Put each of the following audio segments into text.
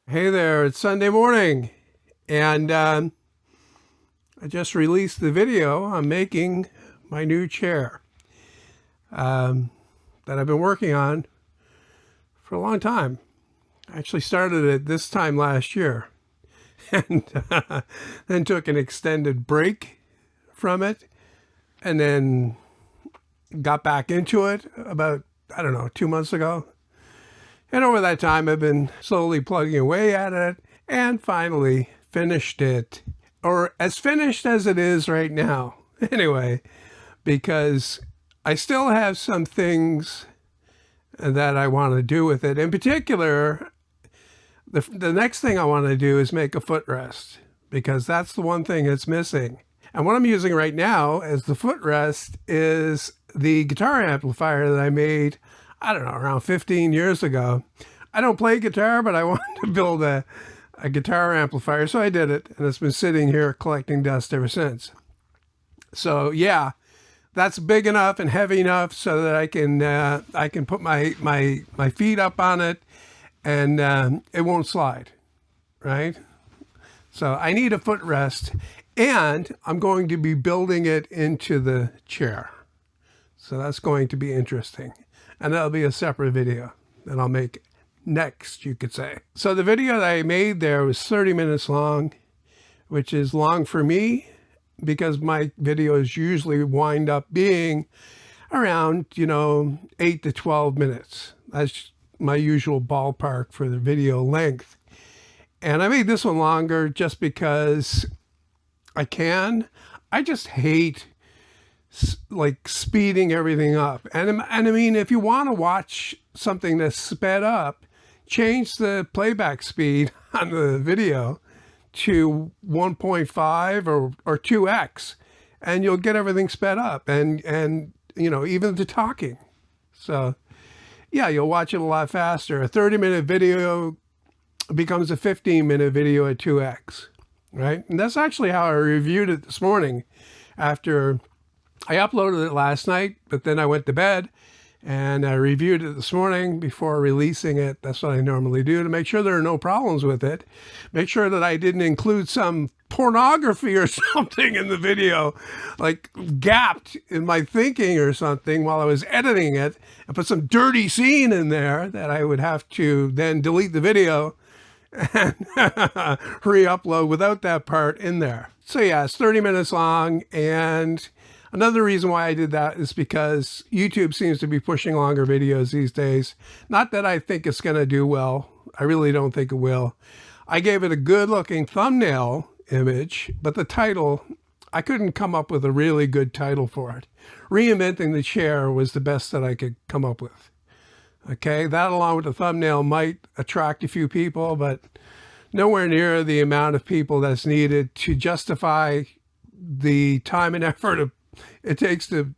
Hey there, it's Sunday morning, and I just released the video on making my new chair that I've been working on for a long time. I actually started it this time last year and then took an extended break from it and then got back into it about, I don't know, 2 months ago. And over that time, I've been slowly plugging away at it and finally finished it, or as finished as it is right now, anyway, because I still have some things that I want to do with it. In particular, the next thing I want to do is make a footrest, because that's the one thing that's missing. And what I'm using right now as the footrest is the guitar amplifier that I made, I don't know, around 15 years ago. I don't play guitar, but I wanted to build a guitar amplifier, so I did it, and it's been sitting here collecting dust ever since. So yeah, that's big enough and heavy enough so that I can put my feet up on it, and it won't slide, right? So I need a footrest, and I'm going to be building it into the chair. So that's going to be interesting. And that'll be a separate video that I'll make next, you could say. So the video that I made there was 30 minutes long, which is long for me because my videos usually wind up being around, 8 to 12 minutes. That's my usual ballpark for the video length. And I made this one longer just because I can. I just hate like speeding everything up. And I mean, if you want to watch something that's sped up, change the playback speed on the video to 1.5 or 2x, and you'll get everything sped up and even the talking. So yeah, you'll watch it a lot faster. A 30-minute video becomes a 15-minute video at 2x, right? And that's actually how I reviewed it this morning. After I uploaded it last night, but then I went to bed and I reviewed it this morning before releasing it. That's what I normally do to make sure there are no problems with it. Make sure that I didn't include some pornography or something in the video, like gapped in my thinking or something while I was editing it, and put some dirty scene in there that I would have to then delete the video and re-upload without that part in there. So yeah, it's 30 minutes long, and another reason why I did that is because YouTube seems to be pushing longer videos these days. Not that I think it's going to do well. I really don't think it will. I gave it a good looking thumbnail image, but the title, I couldn't come up with a really good title for it. Reinventing the chair was the best that I could come up with. Okay, that along with the thumbnail might attract a few people, but nowhere near the amount of people that's needed to justify the time and effort it takes to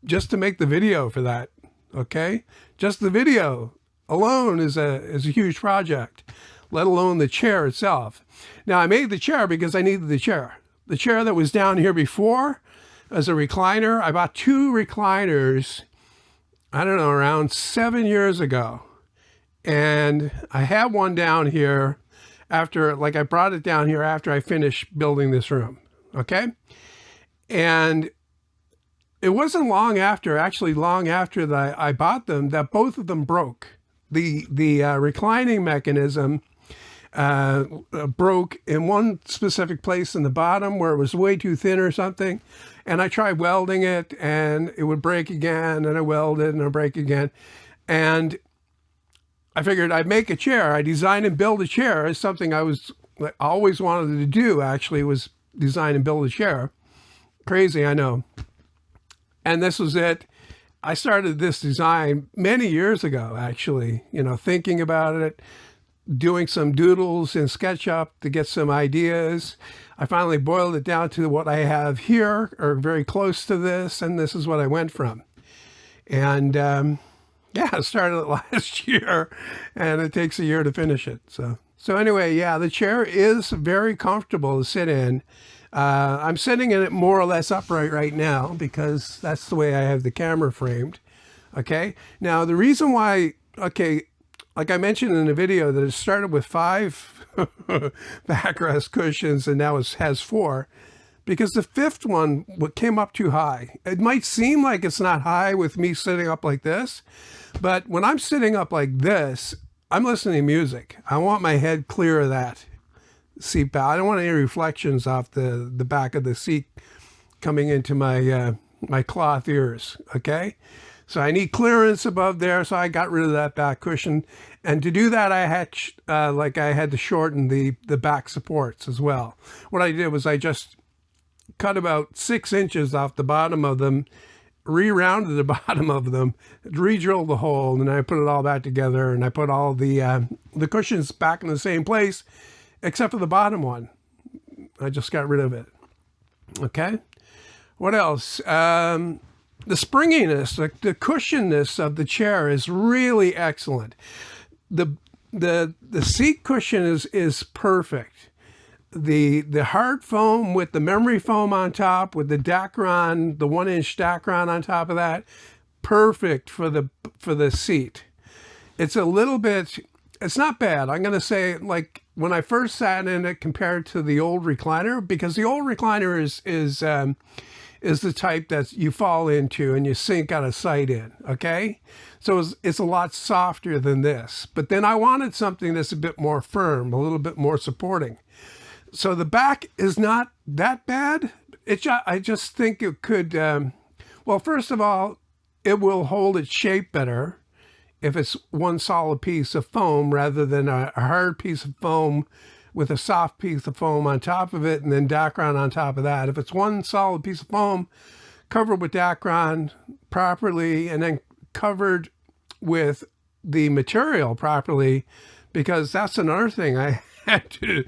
just to make the video for that. Okay, just the video alone is a huge project, let alone the chair itself. Now I made the chair because I needed the chair. The chair that was down here before as a recliner, I bought 2 recliners, I don't know, around 7 years ago. And I had one down here after, like I brought it down here after I finished building this room. Okay. And it wasn't long after, actually long after that I bought them, that both of them broke. The reclining mechanism broke in one specific place in the bottom where it was way too thin or something. And I tried welding it and it would break again, and I welded and it would break again. And I figured I'd make a chair. I designed and build a chair. It's something I always wanted to do, actually, was design and build a chair. Crazy, I know. And this was it. I started this design many years ago, actually, thinking about it, doing some doodles in SketchUp to get some ideas. I finally boiled it down to what I have here, or very close to this, and this is what I went from. And yeah, I started it last year, and it takes a year to finish it. So anyway, yeah, the chair is very comfortable to sit in. I'm sitting in it more or less upright right now because that's the way I have the camera framed. Okay. Now the reason why, okay, like I mentioned in the video, that it started with 5 backrest cushions and now it has 4, because the 5th one came up too high. It might seem like it's not high with me sitting up like this, but when I'm sitting up like this, I'm listening to music. I want my head clear of that seat back. I don't want any reflections off the back of the seat coming into my my cloth ears, okay? So I need clearance above there, so I got rid of that back cushion. And to do that, I had I had to shorten the back supports as well. What I did was I just cut about 6 inches off the bottom of them, re-rounded the bottom of them, re-drilled the hole, and I put it all back together, and I put all the cushions back in the same place, except for the bottom one. I just got rid of it. Okay? What else? The springiness, the cushionness of the chair is really excellent. The seat cushion is perfect. The hard foam with the memory foam on top, with the Dacron, the 1-inch Dacron on top of that, perfect for the seat. It's a little bit, it's not bad. I'm going to say, like, when I first sat in it compared to the old recliner, because the old recliner is the type that you fall into and you sink out of sight in, okay? So it's a lot softer than this. But then I wanted something that's a bit more firm, a little bit more supporting. So the back is not that bad. I just think it could, well, first of all, it will hold its shape better if it's one solid piece of foam rather than a hard piece of foam with a soft piece of foam on top of it and then Dacron on top of that. If it's one solid piece of foam covered with Dacron properly and then covered with the material properly, because that's another thing I had to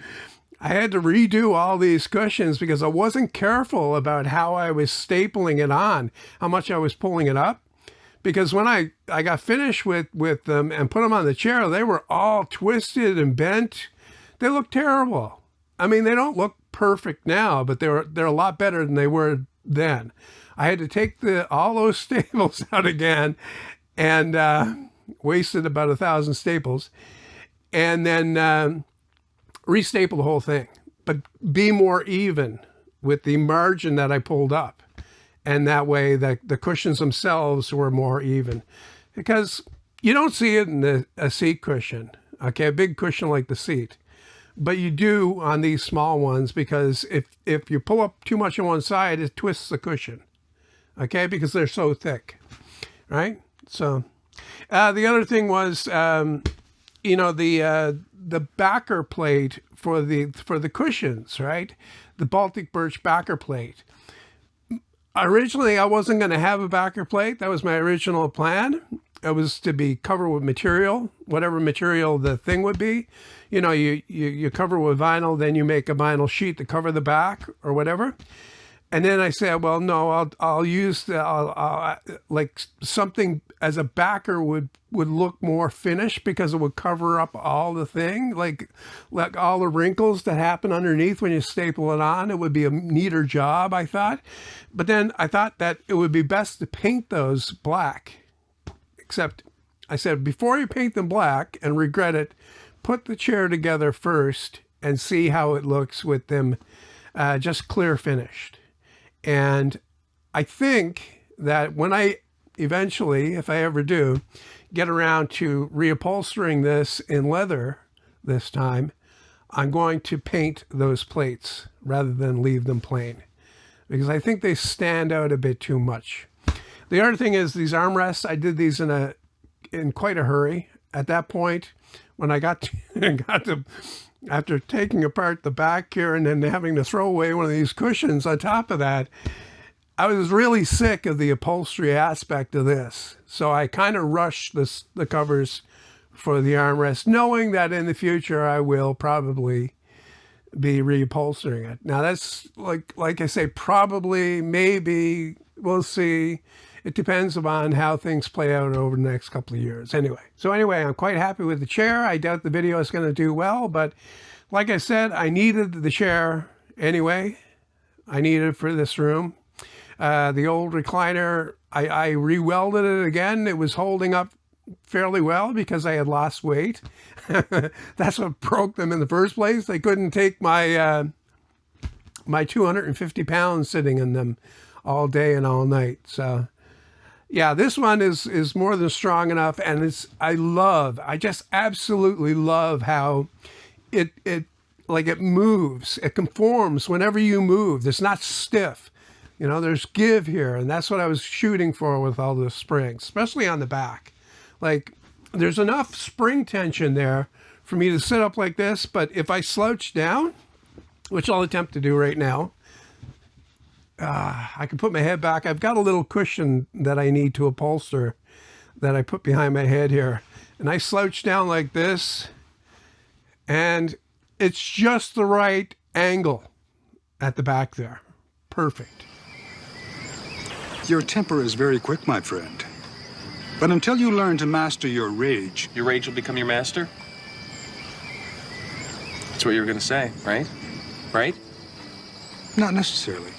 redo all these cushions because I wasn't careful about how I was stapling it on, how much I was pulling it up. Because when I got finished with them and put them on the chair, they were all twisted and bent. They look terrible. I mean, they don't look perfect now, but they're a lot better than they were then. I had to take all those staples out again and wasted about 1,000 staples, and then restaple the whole thing, but be more even with the margin that I pulled up. And that way the cushions themselves were more even, because you don't see it in a seat cushion, okay, a big cushion like the seat. But you do on these small ones, because if you pull up too much on one side, it twists the cushion, okay, because they're so thick, right? So the other thing was, the backer plate for the cushions, right? The Baltic birch backer plate. Originally, I wasn't going to have a backer plate. That was my original plan. It was to be covered with material, whatever material the thing would be. You know, you cover with vinyl, then you make a vinyl sheet to cover the back or whatever. And then I said, well, no, I'll use like something as a backer would look more finished, because it would cover up all the thing, like all the wrinkles that happen underneath when you staple it on. It would be a neater job, I thought. But then I thought that it would be best to paint those black. Except I said, before you paint them black and regret it, put the chair together first and see how it looks with them just clear finished. And I think that when I eventually, if I ever do, get around to reupholstering this in leather this time, I'm going to paint those plates rather than leave them plain, because I think they stand out a bit too much. The other thing is these armrests. I did these in quite a hurry. At that point, when I got to after taking apart the back here and then having to throw away one of these cushions on top of that, I was really sick of the upholstery aspect of this. So I kind of rushed the covers for the armrest, knowing that in the future I will probably be reupholstering it. Now that's like I say, probably, maybe, we'll see. It depends upon how things play out over the next couple of years. Anyway, I'm quite happy with the chair. I doubt the video is going to do well, but like I said, I needed the chair anyway. I needed it for this room. The old recliner, I re-welded it again. It was holding up fairly well because I had lost weight. That's what broke them in the first place. They couldn't take my my 250 pounds sitting in them all day and all night. So yeah, this one is more than strong enough, and I just absolutely love how it moves. It conforms whenever you move. It's not stiff. You know, there's give here, and that's what I was shooting for with all the springs, especially on the back. Like, there's enough spring tension there for me to sit up like this, but if I slouch down, which I'll attempt to do right now, I can put my head back. I've got a little cushion that I need to upholster that I put behind my head here. And I slouch down like this, and it's just the right angle at the back there. Perfect. Your temper is very quick, my friend. But until you learn to master your rage... Your rage will become your master? That's what you were going to say, right? Right? Not necessarily.